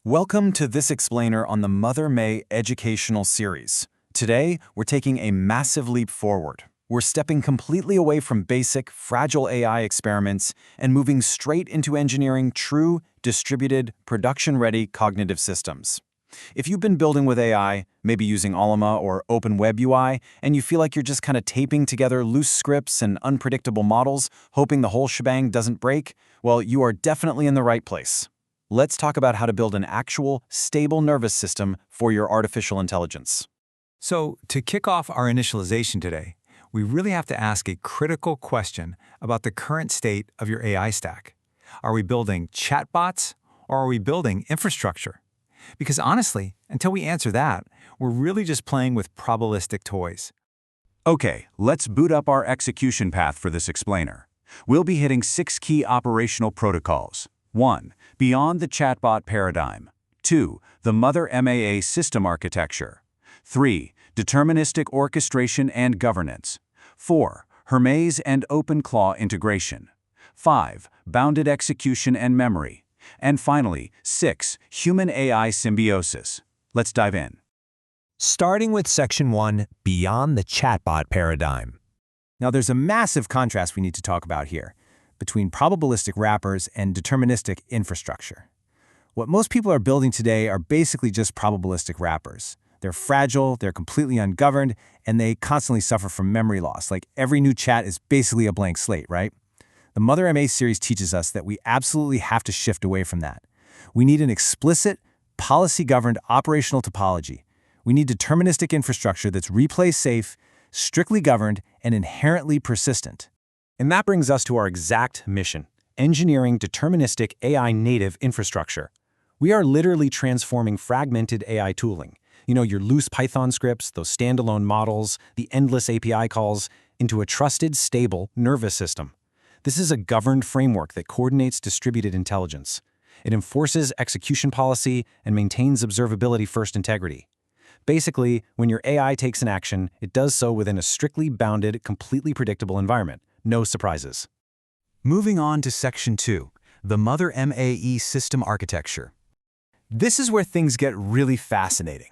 Welcome to this explainer on the MotherMAE educational series. Today, we're taking a massive leap forward. We're stepping completely away from basic, fragile AI experiments and moving straight into engineering true, distributed, production-ready cognitive systems. If you've been building with AI, maybe using Allama or Open Web UI, and you feel like you're just kind of taping together loose scripts and unpredictable models, hoping the whole shebang doesn't break, well, you are definitely in the right place. Let's talk about how to build an actual, stable nervous system for your artificial intelligence. So, to kick off our initialization today, we really have to ask a critical question about the current state of your AI stack. Are we building chatbots or are we building infrastructure? Because honestly, until we answer that, we're really just playing with probabilistic toys. Okay, let's boot up our execution path for this explainer. We'll be hitting 6 key operational protocols. 1. Beyond the chatbot paradigm. 2. The MotherMAE system architecture. 3. Deterministic orchestration and governance. 4. Hermes and OpenClaw integration. 5. Bounded execution and memory. And finally, 6. Human-AI symbiosis. Let's dive in. Starting with Section 1, Beyond the Chatbot Paradigm. Now, there's a massive contrast we need to talk about here between probabilistic wrappers and deterministic infrastructure. What most people are building today are basically just probabilistic wrappers. They're fragile, they're completely ungoverned, and they constantly suffer from memory loss. Like every new chat is basically a blank slate, right? The MotherMAE series teaches us that we absolutely have to shift away from that. We need an explicit, policy-governed operational topology. We need deterministic infrastructure that's replay-safe, strictly governed, and inherently persistent. And that brings us to our exact mission: engineering deterministic AI-native infrastructure. We are literally transforming fragmented AI tooling, your loose Python scripts, those standalone models, the endless API calls, into a trusted, stable nervous system. This is a governed framework that coordinates distributed intelligence. It enforces execution policy and maintains observability-first integrity. Basically, when your AI takes an action, it does so within a strictly bounded, completely predictable environment. No surprises. Moving on to Section 2, the MotherMAE system architecture. This is where things get really fascinating.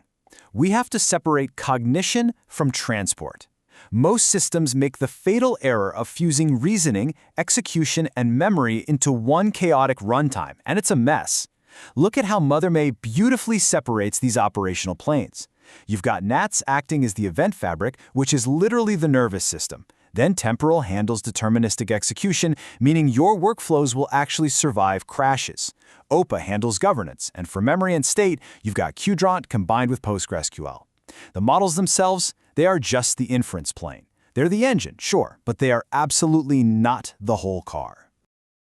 We have to separate cognition from transport. Most systems make the fatal error of fusing reasoning, execution, and memory into one chaotic runtime, and it's a mess. Look at how MotherMAE beautifully separates these operational planes. You've got NATS acting as the event fabric, which is literally the nervous system. Then temporal handles deterministic execution, meaning your workflows will actually survive crashes. OPA handles governance, and for memory and state, you've got qdront combined with PostgreSQL. The models themselves, they are just the inference plane. They're the engine, sure, but they are absolutely not the whole car.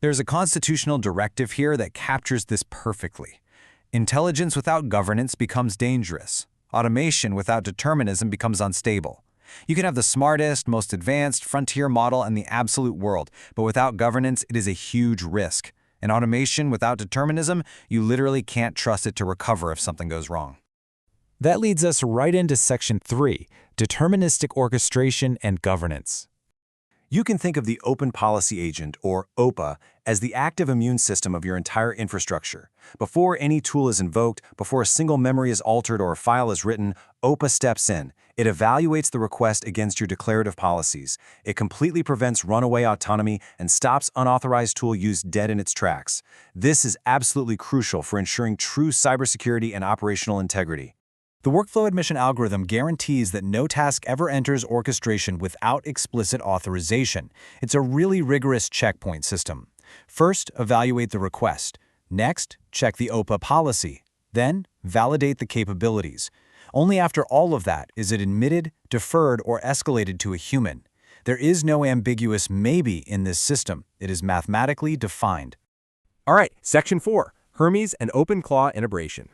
There's a constitutional directive here that captures this perfectly. Intelligence without governance becomes dangerous. Automation without determinism becomes unstable. You can have the smartest, most advanced frontier model in the absolute world, but without governance, it is a huge risk. In automation without determinism, you literally can't trust it to recover if something goes wrong. That leads us right into Section 3, Deterministic Orchestration and Governance. You can think of the Open Policy Agent, or OPA, as the active immune system of your entire infrastructure. Before any tool is invoked, before a single memory is altered or a file is written, OPA steps in. It evaluates the request against your declarative policies. It completely prevents runaway autonomy and stops unauthorized tool use dead in its tracks. This is absolutely crucial for ensuring true cybersecurity and operational integrity. The workflow admission algorithm guarantees that no task ever enters orchestration without explicit authorization. It's a really rigorous checkpoint system. First, evaluate the request. Next, check the OPA policy. Then, validate the capabilities. Only after all of that is it admitted, deferred, or escalated to a human. There is no ambiguous maybe in this system. It is mathematically defined. All right, Section 4, Hermes and OpenClaw integration.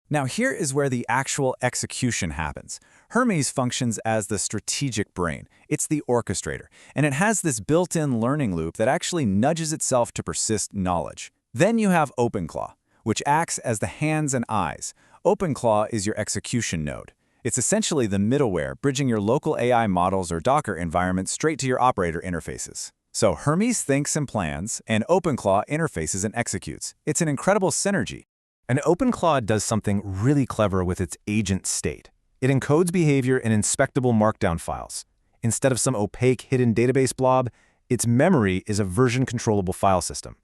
Now here is where the actual execution happens. Hermes functions as the strategic brain. It's the orchestrator, and it has this built-in learning loop that actually nudges itself to persist knowledge. Then you have OpenClaw, which acts as the hands and eyes. OpenClaw is your execution node. It's essentially the middleware bridging your local AI models or Docker environment straight to your operator interfaces. So Hermes thinks and plans, and OpenClaw interfaces and executes. It's an incredible synergy. And OpenClaw does something really clever with its agent state. It encodes behavior in inspectable markdown files. Instead of some opaque hidden database blob, its memory is a version-controllable file system.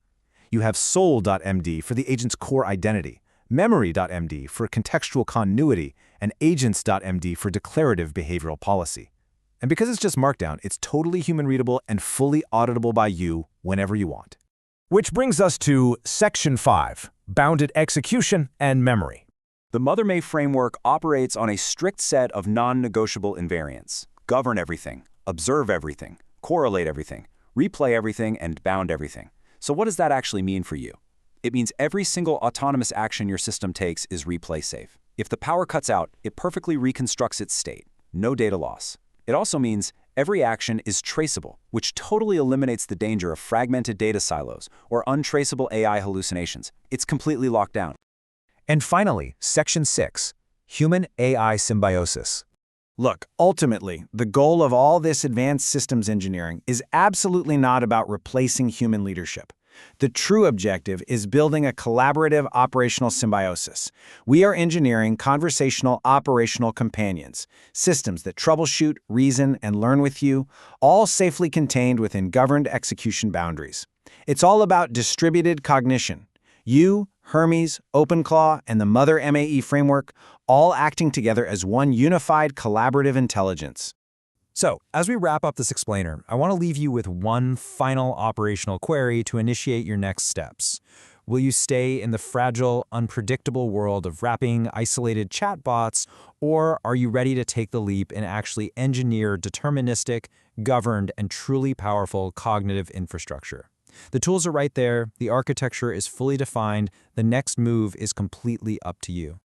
You have soul.md for the agent's core identity, memory.md for contextual continuity, and agents.md for declarative behavioral policy. And because it's just Markdown, it's totally human-readable and fully auditable by you whenever you want. Which brings us to Section 5, Bounded Execution and Memory. The MotherMAE framework operates on a strict set of non-negotiable invariants. Govern everything, observe everything, correlate everything, replay everything, and bound everything. So what does that actually mean for you? It means every single autonomous action your system takes is replay safe. If the power cuts out, it perfectly reconstructs its state. No data loss. It also means every action is traceable, which totally eliminates the danger of fragmented data silos or untraceable AI hallucinations. It's completely locked down. And finally, Section 6, Human-AI Symbiosis. Look, ultimately, the goal of all this advanced systems engineering is absolutely not about replacing human leadership. The true objective is building a collaborative operational symbiosis. We are engineering conversational operational companions, systems that troubleshoot, reason, and learn with you, all safely contained within governed execution boundaries. It's all about distributed cognition. You, Hermes, OpenClaw, and the MotherMAE framework all acting together as one unified collaborative intelligence. So, as we wrap up this explainer, I want to leave you with one final operational query to initiate your next steps. Will you stay in the fragile, unpredictable world of wrapping isolated chatbots, or are you ready to take the leap and actually engineer deterministic, governed, and truly powerful cognitive infrastructure? The tools are right there, the architecture is fully defined, the next move is completely up to you.